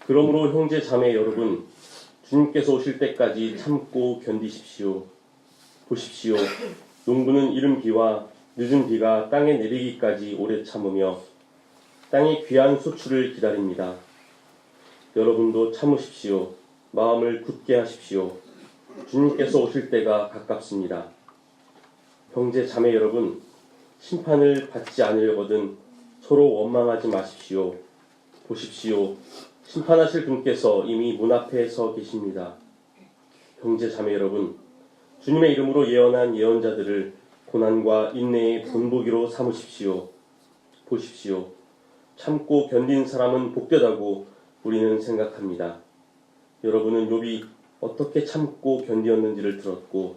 그러므로 형제 자매 여러분, 주님께서 오실 때까지 참고 견디십시오. 보십시오. 농부는 이른 비와 늦은 비가 땅에 내리기까지 오래 참으며 땅의 귀한 소출을 기다립니다. 여러분도 참으십시오. 마음을 굳게 하십시오. 주님께서 오실 때가 가깝습니다. 형제 자매 여러분, 심판을 받지 않으려거든 서로 원망하지 마십시오. 보십시오. 심판하실 분께서 이미 문 앞에 서 계십니다. 형제 자매 여러분, 주님의 이름으로 예언한 예언자들을 고난과 인내의 본보기로 삼으십시오. 보십시오. 참고 견딘 사람은 복되다고 우리는 생각합니다. 여러분은 욥이 어떻게 참고 견디었는지를 들었고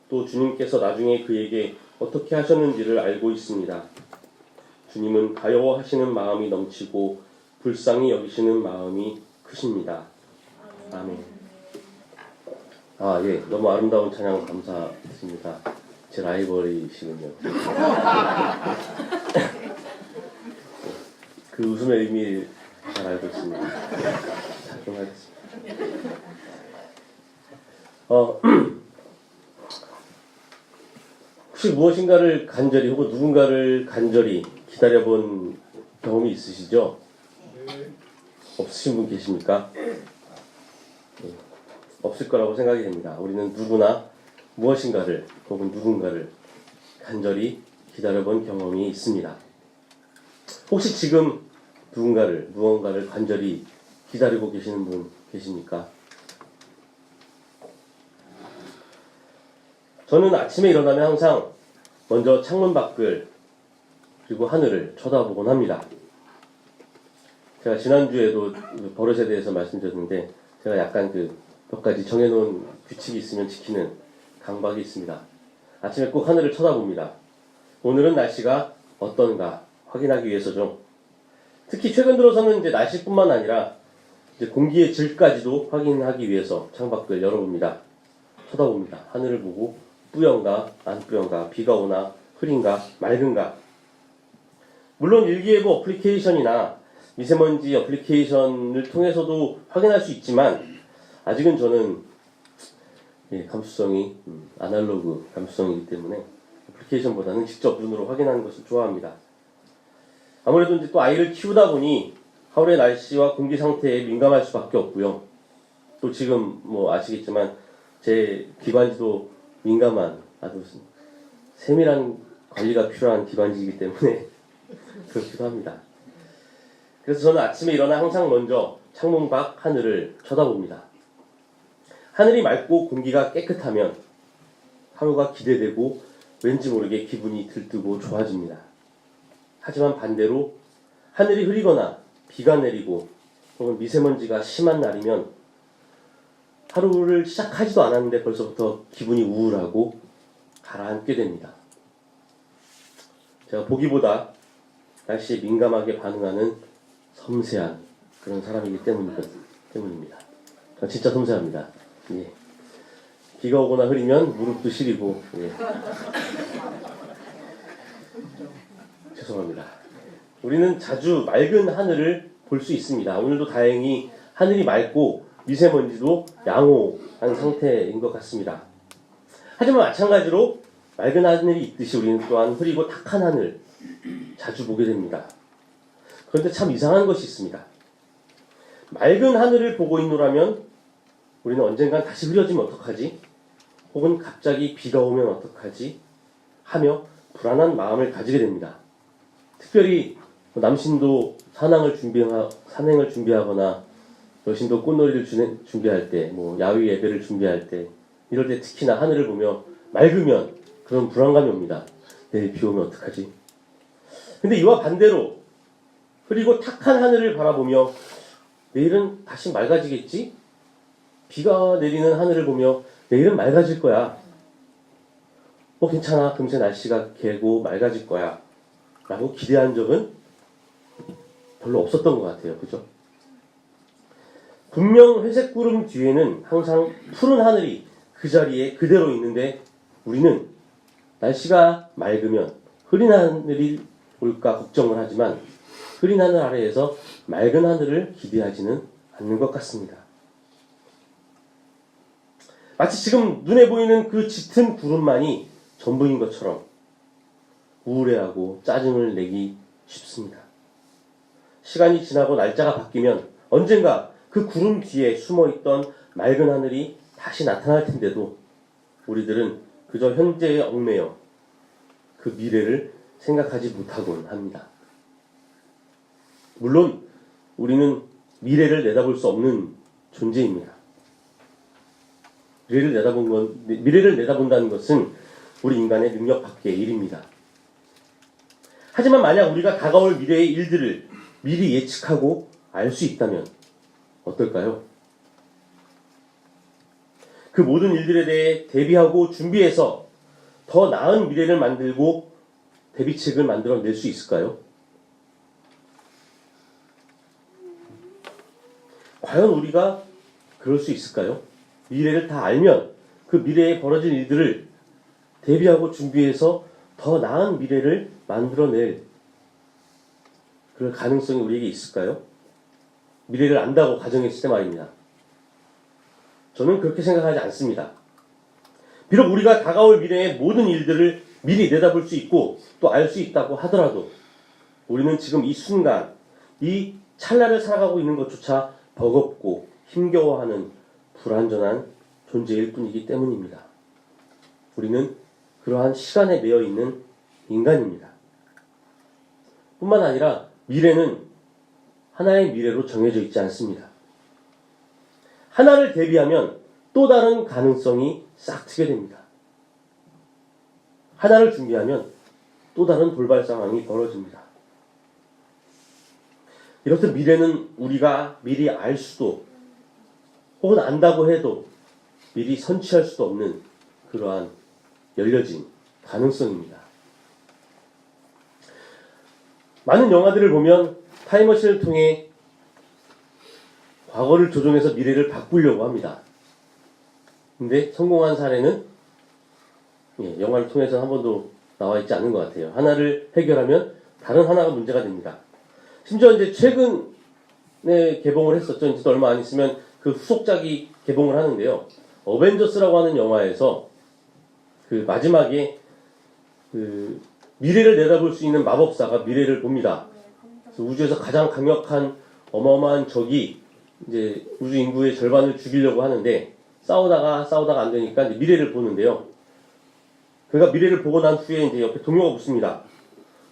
또 주님께서 나중에 그에게 어떻게 하셨는지를 알고 있습니다. 주님은 가여워하시는 마음이 넘치고 불쌍히 여기시는 마음이 크십니다. 아멘. 예, 너무 아름다운 찬양 감사드립니다. 제 라이벌이시군요. 그 웃음의 의미 잘 알고 있습니다. 자, 좀 하겠습니다. 혹시 무엇인가를 간절히 혹은 누군가를 간절히 기다려본 경험이 있으시죠? 없으신 분 계십니까? 없을 거라고 생각이 됩니다. 우리는 누구나 무엇인가를 혹은 누군가를 간절히 기다려본 경험이 있습니다. 혹시 지금 무언가를 간절히 기다리고 계시는 분 계십니까? 저는 아침에 일어나면 항상 먼저 창문 밖을 그리고 하늘을 쳐다보곤 합니다. 제가 지난주에도 버릇에 대해서 말씀드렸는데 제가 약간 몇 가지 정해놓은 규칙이 있으면 지키는 강박이 있습니다. 아침에 꼭 하늘을 쳐다봅니다. 오늘은 날씨가 어떤가 확인하기 위해서죠. 특히 최근 들어서는 이제 날씨뿐만 아니라 이제 공기의 질까지도 확인하기 위해서 창밖을 열어봅니다. 쳐다봅니다. 하늘을 보고 뿌연가 안 뿌연가, 비가 오나 흐린가 맑은가. 물론 일기예보 어플리케이션이나 미세먼지 어플리케이션을 통해서도 확인할 수 있지만 아직은 저는 감수성이 아날로그 감수성이기 때문에 어플리케이션보다는 직접 눈으로 확인하는 것을 좋아합니다. 아무래도 이제 또 아이를 키우다 보니 하루의 날씨와 공기 상태에 민감할 수밖에 없고요. 또 지금 아시겠지만 제 기관지도 민감한 아주 세밀한 관리가 필요한 기관지이기 때문에 그렇기도 합니다. 그래서 저는 아침에 일어나 항상 먼저 창문 밖 하늘을 쳐다봅니다. 하늘이 맑고 공기가 깨끗하면 하루가 기대되고 왠지 모르게 기분이 들뜨고 좋아집니다. 하지만 반대로 하늘이 흐리거나 비가 내리고 혹은 미세먼지가 심한 날이면 하루를 시작하지도 않았는데 벌써부터 기분이 우울하고 가라앉게 됩니다. 제가 보기보다 날씨에 민감하게 반응하는 섬세한 그런 사람이기 때문입니다. 진짜 섬세합니다. 예. 비가 오거나 흐리면 무릎도 시리고 죄송합니다. 우리는 자주 맑은 하늘을 볼 수 있습니다. 오늘도 다행히 하늘이 맑고 미세먼지도 양호한 상태인 것 같습니다. 하지만 마찬가지로 맑은 하늘이 있듯이 우리는 또한 흐리고 탁한 하늘 자주 보게 됩니다. 그런데 참 이상한 것이 있습니다. 맑은 하늘을 보고 있노라면 우리는 언젠간 다시 흐려지면 어떡하지? 혹은 갑자기 비가 오면 어떡하지? 하며 불안한 마음을 가지게 됩니다. 특별히 남신도 산행을 준비하거나 여신도 꽃놀이를 준비할 때, 야외 예배를 준비할 때, 이럴 때 특히나 하늘을 보며 맑으면 그런 불안감이 옵니다. 내일 비 오면 어떡하지? 근데 이와 반대로 그리고 탁한 하늘을 바라보며 내일은 다시 맑아지겠지? 비가 내리는 하늘을 보며 내일은 맑아질 거야. 괜찮아. 금세 날씨가 개고 맑아질 거야. 라고 기대한 적은 별로 없었던 것 같아요. 그죠? 분명 회색 구름 뒤에는 항상 푸른 하늘이 그 자리에 그대로 있는데 우리는 날씨가 맑으면 흐린 하늘이 올까 걱정을 하지만 흐린 하늘 아래에서 맑은 하늘을 기대하지는 않는 것 같습니다. 마치 지금 눈에 보이는 그 짙은 구름만이 전부인 것처럼 우울해하고 짜증을 내기 쉽습니다. 시간이 지나고 날짜가 바뀌면 언젠가 그 구름 뒤에 숨어있던 맑은 하늘이 다시 나타날 텐데도 우리들은 그저 현재에 얽매여 그 미래를 생각하지 못하곤 합니다. 물론 우리는 미래를 내다볼 수 없는 존재입니다. 미래를 내다본다는 것은 우리 인간의 능력 밖의 일입니다. 하지만 만약 우리가 다가올 미래의 일들을 미리 예측하고 알 수 있다면 어떨까요? 그 모든 일들에 대해 대비하고 준비해서 더 나은 미래를 만들고 대비책을 만들어낼 수 있을까요? 과연 우리가 그럴 수 있을까요? 미래를 다 알면 그 미래에 벌어질 일들을 대비하고 준비해서 더 나은 미래를 만들어낼 그럴 가능성이 우리에게 있을까요? 미래를 안다고 가정했을 때 말입니다. 저는 그렇게 생각하지 않습니다. 비록 우리가 다가올 미래의 모든 일들을 미리 내다볼 수 있고 또 알 수 있다고 하더라도 우리는 지금 이 순간, 이 찰나를 살아가고 있는 것조차 버겁고 힘겨워하는 불완전한 존재일 뿐이기 때문입니다. 우리는 그러한 시간에 매여 있는 인간입니다. 뿐만 아니라 미래는 하나의 미래로 정해져 있지 않습니다. 하나를 대비하면 또 다른 가능성이 싹 트게 됩니다. 하나를 준비하면 또 다른 돌발 상황이 벌어집니다. 이렇듯 미래는 우리가 미리 알 수도 혹은 안다고 해도 미리 선취할 수도 없는 그러한 열려진 가능성입니다. 많은 영화들을 보면 타임머신을 통해 과거를 조종해서 미래를 바꾸려고 합니다. 근데 성공한 사례는 영화를 통해서 한 번도 나와 있지 않은 것 같아요. 하나를 해결하면 다른 하나가 문제가 됩니다. 심지어 이제 최근에 개봉을 했었죠. 이제 얼마 안 있으면 그 후속작이 개봉을 하는데요. 어벤져스라고 하는 영화에서 그 마지막에 그 미래를 내다볼 수 있는 마법사가 미래를 봅니다. 그래서 우주에서 가장 강력한 어마어마한 적이 이제 우주 인구의 절반을 죽이려고 하는데 싸우다가 안 되니까 이제 미래를 보는데요. 그가 미래를 보고 난 후에 이제 옆에 동료가 묻습니다.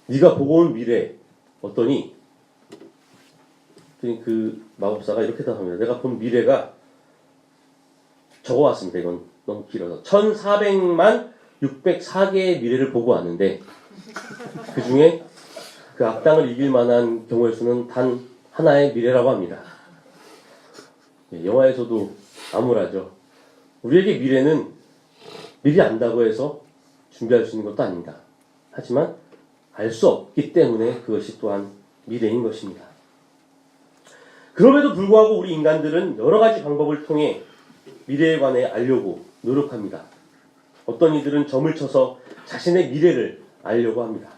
네가 보고 온 미래 어떠니? 그 마법사가 이렇게 답합니다. 내가 본 미래가 적어왔습니다. 이건 너무 길어서 1400만 604개의 미래를 보고 왔는데 그 중에 그 악당을 이길 만한 경우의 수는 단 하나의 미래라고 합니다. 영화에서도 암울하죠. 우리에게 미래는 미리 안다고 해서 준비할 수 있는 것도 아닙니다. 하지만 알 수 없기 때문에 그것이 또한 미래인 것입니다. 그럼에도 불구하고 우리 인간들은 여러 가지 방법을 통해 미래에 관해 알려고 노력합니다. 어떤 이들은 점을 쳐서 자신의 미래를 알려고 합니다.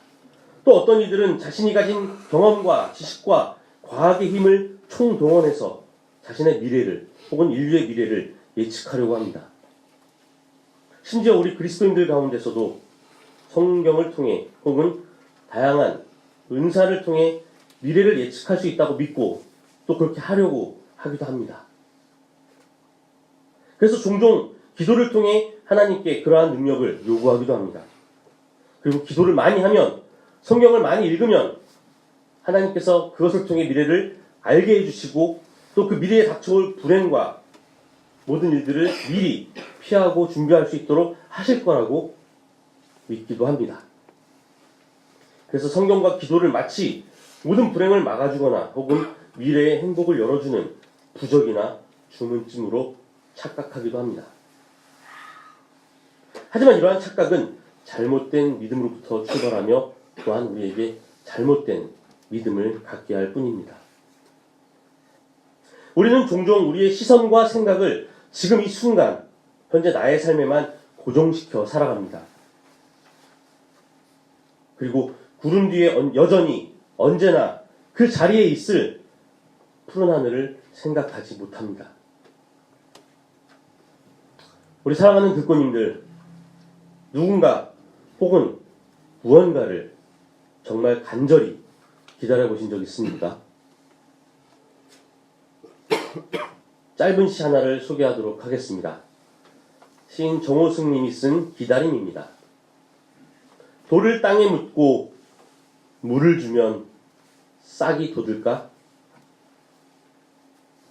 또 어떤 이들은 자신이 가진 경험과 지식과 과학의 힘을 총동원해서 자신의 미래를 혹은 인류의 미래를 예측하려고 합니다. 심지어 우리 그리스도인들 가운데서도 성경을 통해 혹은 다양한 은사를 통해 미래를 예측할 수 있다고 믿고 또 그렇게 하려고 하기도 합니다. 그래서 종종 기도를 통해 하나님께 그러한 능력을 요구하기도 합니다. 그리고 기도를 많이 하면, 성경을 많이 읽으면 하나님께서 그것을 통해 미래를 알게 해주시고 또 그 미래에 닥쳐올 불행과 모든 일들을 미리 피하고 준비할 수 있도록 하실 거라고 믿기도 합니다. 그래서 성경과 기도를 마치 모든 불행을 막아주거나 혹은 미래의 행복을 열어주는 부적이나 주문쯤으로 착각하기도 합니다. 하지만 이러한 착각은 잘못된 믿음으로부터 출발하며 또한 우리에게 잘못된 믿음을 갖게 할 뿐입니다. 우리는 종종 우리의 시선과 생각을 지금 이 순간, 현재 나의 삶에만 고정시켜 살아갑니다. 그리고 구름 뒤에 여전히 언제나 그 자리에 있을 푸른 하늘을 생각하지 못합니다. 우리 사랑하는 듣고님들, 누군가 혹은 무언가를 정말 간절히 기다려보신 적 있습니까? 짧은 시 하나를 소개하도록 하겠습니다. 시인 정호승님이 쓴 기다림입니다. 돌을 땅에 묻고 물을 주면 싹이 돋을까?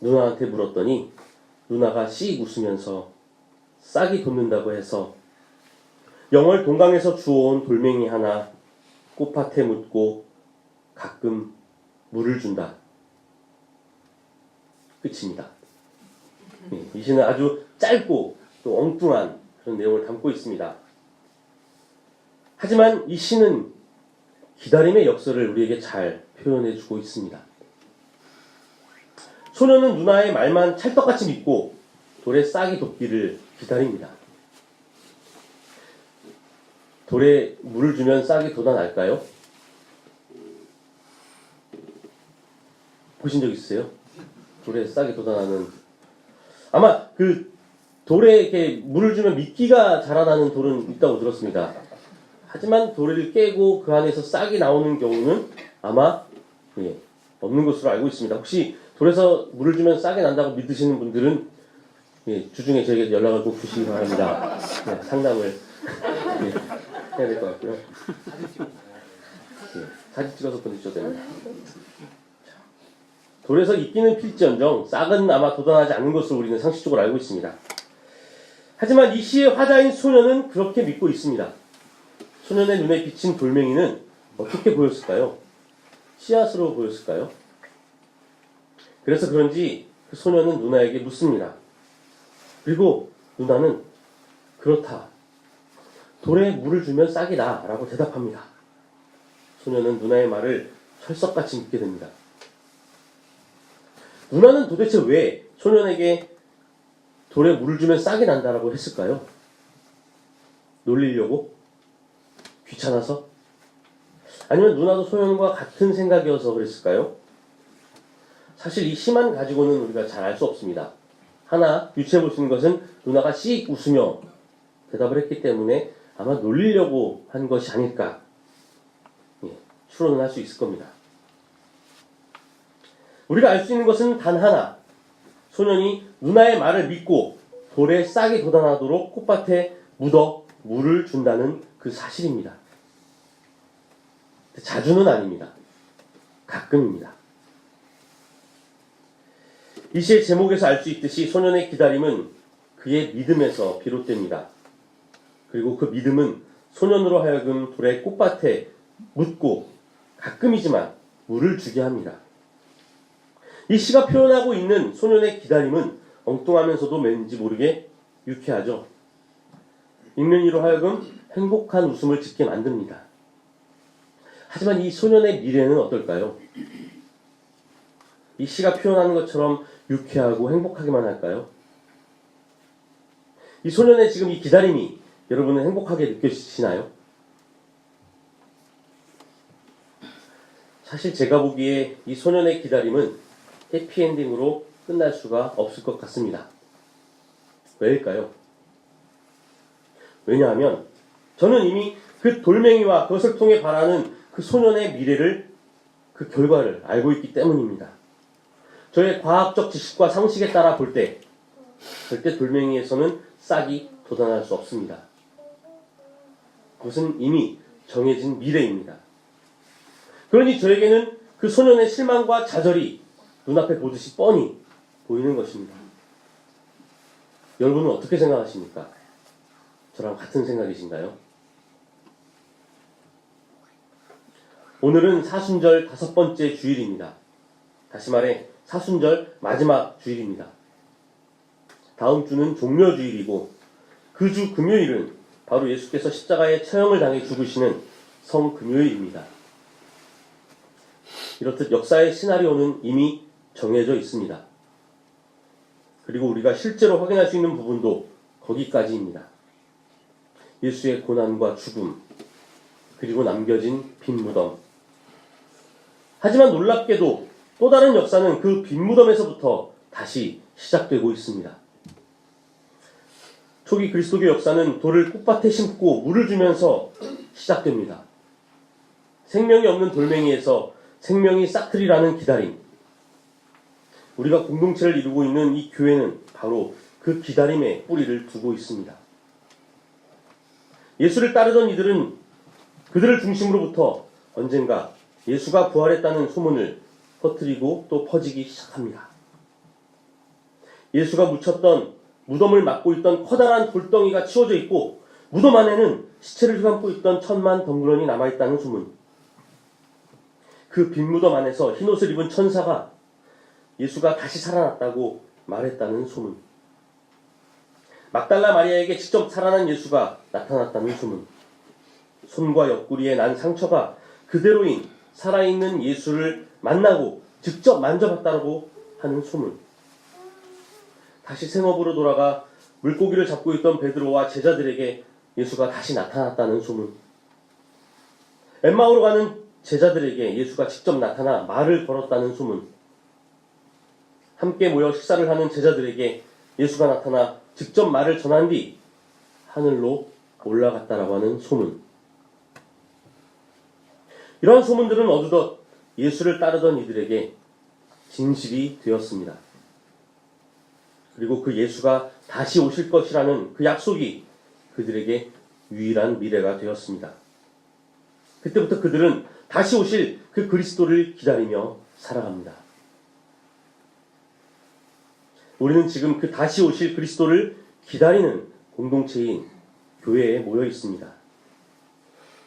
누나한테 물었더니 누나가 씩 웃으면서 싹이 돋는다고 해서 영월 동강에서 주워온 돌멩이 하나 꽃밭에 묻고 가끔 물을 준다. 끝입니다. 이 시는 아주 짧고 또 엉뚱한 그런 내용을 담고 있습니다. 하지만 이 시는 기다림의 역설을 우리에게 잘 표현해주고 있습니다. 소녀는 누나의 말만 찰떡같이 믿고 돌에 싹이 돋기를 기다립니다. 돌에 물을 주면 싹이 돋아날까요? 보신 적 있으세요? 돌에 싹이 돋아나는, 아마 그 돌에 이렇게 물을 주면 미끼가 자라나는 돌은 있다고 들었습니다. 하지만 돌을 깨고 그 안에서 싹이 나오는 경우는 아마 없는 것으로 알고 있습니다. 혹시 돌에서 물을 주면 싹이 난다고 믿으시는 분들은 주중에 저에게 연락을 꼭 주시기 바랍니다. 상담을 해야 될 것 같고요. 사진 찍어서 보내주셔도 됩니다. 돌에서 이끼는 필지언정 싹은 아마 돋아나지 않는 것으로 우리는 상식적으로 알고 있습니다. 하지만 이 시의 화자인 소녀는 그렇게 믿고 있습니다. 소년의 눈에 비친 돌멩이는 어떻게 보였을까요? 씨앗으로 보였을까요? 그래서 그런지 그 소녀는 누나에게 묻습니다. 그리고 누나는 그렇다. 돌에 물을 주면 싹이 나 라고 대답합니다. 소녀는 누나의 말을 철석같이 믿게 됩니다. 누나는 도대체 왜 소년에게 돌에 물을 주면 싹이 난다라고 했을까요? 놀리려고? 귀찮아서? 아니면 누나도 소년과 같은 생각이어서 그랬을까요? 사실 이 시만 가지고는 우리가 잘 알 수 없습니다. 하나 유추해 볼 수 있는 것은 누나가 씩 웃으며 대답을 했기 때문에 아마 놀리려고 한 것이 아닐까 추론을 할 수 있을 겁니다. 우리가 알 수 있는 것은 단 하나. 소년이 누나의 말을 믿고 돌에 싹이 돋아나도록 꽃밭에 묻어 물을 준다는 그 사실입니다. 자주는 아닙니다. 가끔입니다. 이 시의 제목에서 알 수 있듯이 소년의 기다림은 그의 믿음에서 비롯됩니다. 그리고 그 믿음은 소년으로 하여금 돌의 꽃밭에 묻고 가끔이지만 물을 주게 합니다. 이 시가 표현하고 있는 소년의 기다림은 엉뚱하면서도 왠지 모르게 유쾌하죠. 읽는 이로 하여금 행복한 웃음을 짓게 만듭니다. 하지만 이 소년의 미래는 어떨까요? 이 시가 표현하는 것처럼 유쾌하고 행복하기만 할까요? 이 소년의 지금 이 기다림이 여러분은 행복하게 느껴지시나요? 사실 제가 보기에 이 소년의 기다림은 해피엔딩으로 끝날 수가 없을 것 같습니다. 왜일까요? 왜냐하면 저는 이미 그 돌멩이와 그것을 통해 바라는 그 소년의 미래를, 그 결과를 알고 있기 때문입니다. 저의 과학적 지식과 상식에 따라 볼 때 절대 돌멩이에서는 싹이 돋아날 수 없습니다. 그것은 이미 정해진 미래입니다. 그러니 저에게는 그 소년의 실망과 좌절이 눈앞에 보듯이 뻔히 보이는 것입니다. 여러분은 어떻게 생각하십니까? 저랑 같은 생각이신가요? 오늘은 사순절 5번째 주일입니다. 다시 말해 사순절 마지막 주일입니다. 다음 주는 종려주일이고 그 주 금요일은 바로 예수께서 십자가에 처형을 당해 죽으시는 성금요일입니다. 이렇듯 역사의 시나리오는 이미 정해져 있습니다. 그리고 우리가 실제로 확인할 수 있는 부분도 거기까지입니다. 예수의 고난과 죽음, 그리고 남겨진 빈 무덤. 하지만 놀랍게도 또 다른 역사는 그 빈 무덤에서부터 다시 시작되고 있습니다. 초기 그리스도교 역사는 돌을 꽃밭에 심고 물을 주면서 시작됩니다. 생명이 없는 돌멩이에서 생명이 싹트리라는 기다림. 우리가 공동체를 이루고 있는 이 교회는 바로 그 기다림에 뿌리를 두고 있습니다. 예수를 따르던 이들은 그들을 중심으로부터 언젠가 예수가 부활했다는 소문을 퍼뜨리고 또 퍼지기 시작합니다. 예수가 묻혔던 무덤을 막고 있던 커다란 돌덩이가 치워져 있고 무덤 안에는 시체를 휘감고 있던 천만 덩그러니 남아있다는 소문. 그 빈 무덤 안에서 흰옷을 입은 천사가 예수가 다시 살아났다고 말했다는 소문. 막달라 마리아에게 직접 살아난 예수가 나타났다는 소문. 손과 옆구리에 난 상처가 그대로인 살아있는 예수를 만나고 직접 만져봤다고 하는 소문. 다시 생업으로 돌아가 물고기를 잡고 있던 베드로와 제자들에게 예수가 다시 나타났다는 소문. 엠마오로 가는 제자들에게 예수가 직접 나타나 말을 걸었다는 소문. 함께 모여 식사를 하는 제자들에게 예수가 나타나 직접 말을 전한 뒤 하늘로 올라갔다라고 하는 소문. 이러한 소문들은 어느덧 예수를 따르던 이들에게 진실이 되었습니다. 그리고 그 예수가 다시 오실 것이라는 그 약속이 그들에게 유일한 미래가 되었습니다. 그때부터 그들은 다시 오실 그 그리스도를 기다리며 살아갑니다. 우리는 지금 그 다시 오실 그리스도를 기다리는 공동체인 교회에 모여 있습니다.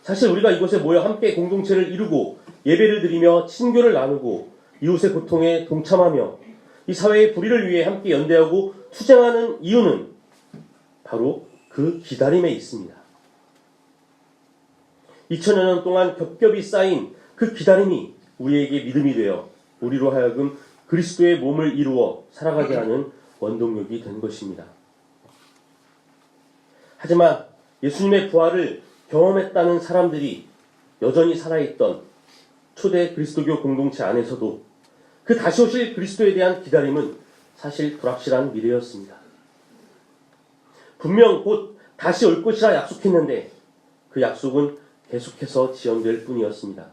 사실 우리가 이곳에 모여 함께 공동체를 이루고 예배를 드리며 친교를 나누고 이웃의 고통에 동참하며 이 사회의 불의를 위해 함께 연대하고 투쟁하는 이유는 바로 그 기다림에 있습니다. 2000여 년 동안 겹겹이 쌓인 그 기다림이 우리에게 믿음이 되어 우리로 하여금 그리스도의 몸을 이루어 살아가게 하는 원동력이 된 것입니다. 하지만 예수님의 부활을 경험했다는 사람들이 여전히 살아있던 초대 그리스도교 공동체 안에서도 그 다시 오실 그리스도에 대한 기다림은 사실 불확실한 미래였습니다. 분명 곧 다시 올 것이라 약속했는데 그 약속은 계속해서 지연될 뿐이었습니다.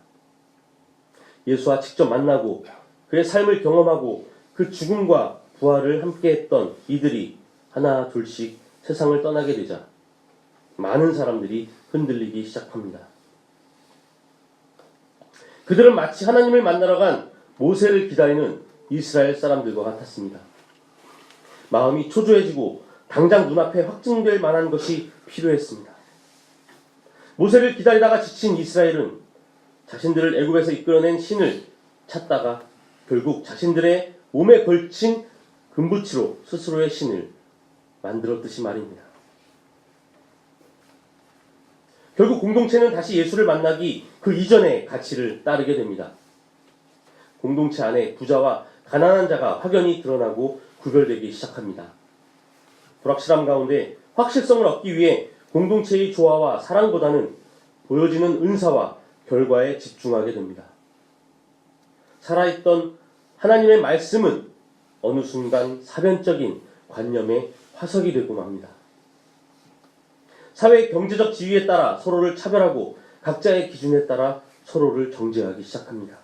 예수와 직접 만나고 그의 삶을 경험하고 그 죽음과 부활을 함께했던 이들이 하나 둘씩 세상을 떠나게 되자 많은 사람들이 흔들리기 시작합니다. 그들은 마치 하나님을 만나러 간 모세를 기다리는 이스라엘 사람들과 같았습니다. 마음이 초조해지고 당장 눈앞에 확증될 만한 것이 필요했습니다. 모세를 기다리다가 지친 이스라엘은 자신들을 애굽에서 이끌어낸 신을 찾다가 결국 자신들의 몸에 걸친 금부치로 스스로의 신을 만들었듯이 말입니다. 결국 공동체는 다시 예수를 만나기 그 이전의 가치를 따르게 됩니다. 공동체 안에 부자와 가난한 자가 확연히 드러나고 구별되기 시작합니다. 불확실함 가운데 확실성을 얻기 위해 공동체의 조화와 사랑보다는 보여지는 은사와 결과에 집중하게 됩니다. 살아있던 하나님의 말씀은 어느 순간 사변적인 관념의 화석이 되고 맙니다. 사회의 경제적 지위에 따라 서로를 차별하고 각자의 기준에 따라 서로를 정죄하기 시작합니다.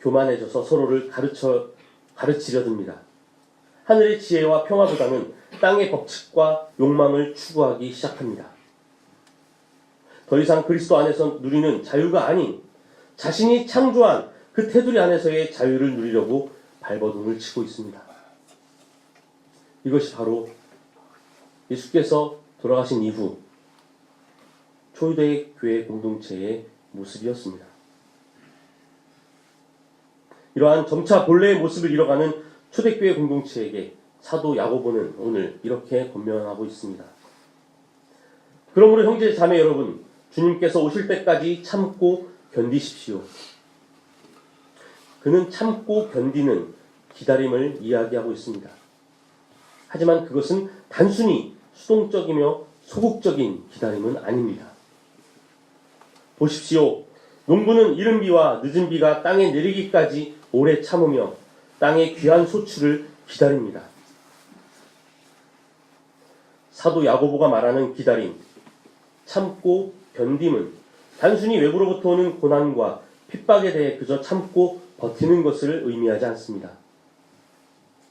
교만해져서 서로를 가르치려 듭니다. 하늘의 지혜와 평화보다는 땅의 법칙과 욕망을 추구하기 시작합니다. 더 이상 그리스도 안에서 누리는 자유가 아닌 자신이 창조한 그 테두리 안에서의 자유를 누리려고 발버둥을 치고 있습니다. 이것이 바로 예수께서 돌아가신 이후 초대 교회 공동체의 모습이었습니다. 이러한 점차 본래의 모습을 잃어가는 초대교회 공동체에게 사도 야고보는 오늘 이렇게 권면하고 있습니다. 그러므로 형제 자매 여러분, 주님께서 오실 때까지 참고 견디십시오. 그는 참고 견디는 기다림을 이야기하고 있습니다. 하지만 그것은 단순히 수동적이며 소극적인 기다림은 아닙니다. 보십시오. 농부는 이른 비와 늦은 비가 땅에 내리기까지 오래 참으며 땅의 귀한 소출을 기다립니다. 사도 야고보가 말하는 기다림, 참고 견딤은 단순히 외부로부터 오는 고난과 핍박에 대해 그저 참고 버티는 것을 의미하지 않습니다.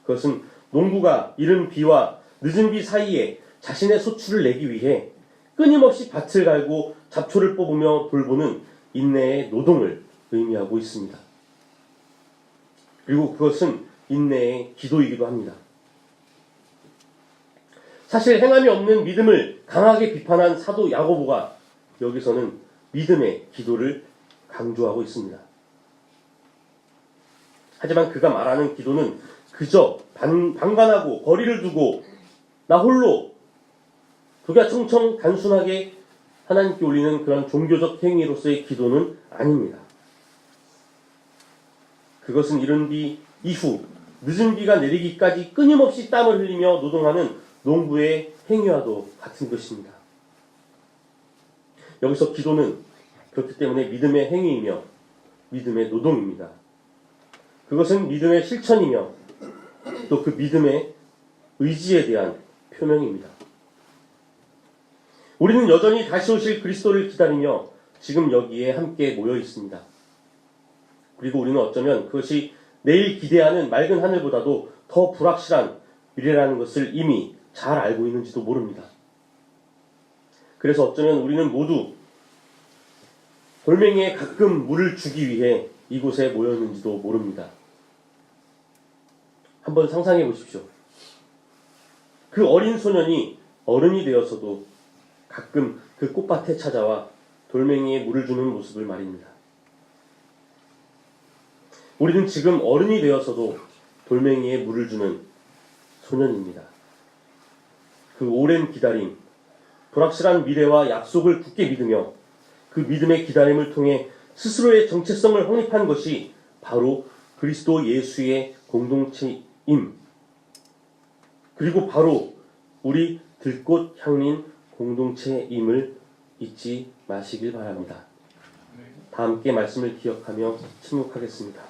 그것은 농부가 이른 비와 늦은 비 사이에 자신의 소출을 내기 위해 끊임없이 밭을 갈고 잡초를 뽑으며 돌보는 인내의 노동을 의미하고 있습니다. 그리고 그것은 인내의 기도이기도 합니다. 사실 행함이 없는 믿음을 강하게 비판한 사도 야고보가 여기서는 믿음의 기도를 강조하고 있습니다. 하지만 그가 말하는 기도는 그저 방관하고 거리를 두고 나 홀로 독야청청 단순하게 하나님께 올리는 그런 종교적 행위로서의 기도는 아닙니다. 그것은 이른 비 이후 늦은 비가 내리기까지 끊임없이 땀을 흘리며 노동하는 농부의 행위와도 같은 것입니다. 여기서 기도는 그렇기 때문에 믿음의 행위이며 믿음의 노동입니다. 그것은 믿음의 실천이며 또 그 믿음의 의지에 대한 표명입니다. 우리는 여전히 다시 오실 그리스도를 기다리며 지금 여기에 함께 모여 있습니다. 그리고 우리는 어쩌면 그것이 내일 기대하는 맑은 하늘보다도 더 불확실한 미래라는 것을 이미 잘 알고 있는지도 모릅니다. 그래서 어쩌면 우리는 모두 돌멩이에 가끔 물을 주기 위해 이곳에 모였는지도 모릅니다. 한번 상상해 보십시오. 그 어린 소년이 어른이 되어서도 가끔 그 꽃밭에 찾아와 돌멩이에 물을 주는 모습을 말입니다. 우리는 지금 어른이 되어서도 돌멩이에 물을 주는 소년입니다. 그 오랜 기다림, 불확실한 미래와 약속을 굳게 믿으며 그 믿음의 기다림을 통해 스스로의 정체성을 확립한 것이 바로 그리스도 예수의 공동체임, 그리고 바로 우리 들꽃 향린 공동체임을 잊지 마시길 바랍니다. 다 함께 말씀을 기억하며 침묵하겠습니다.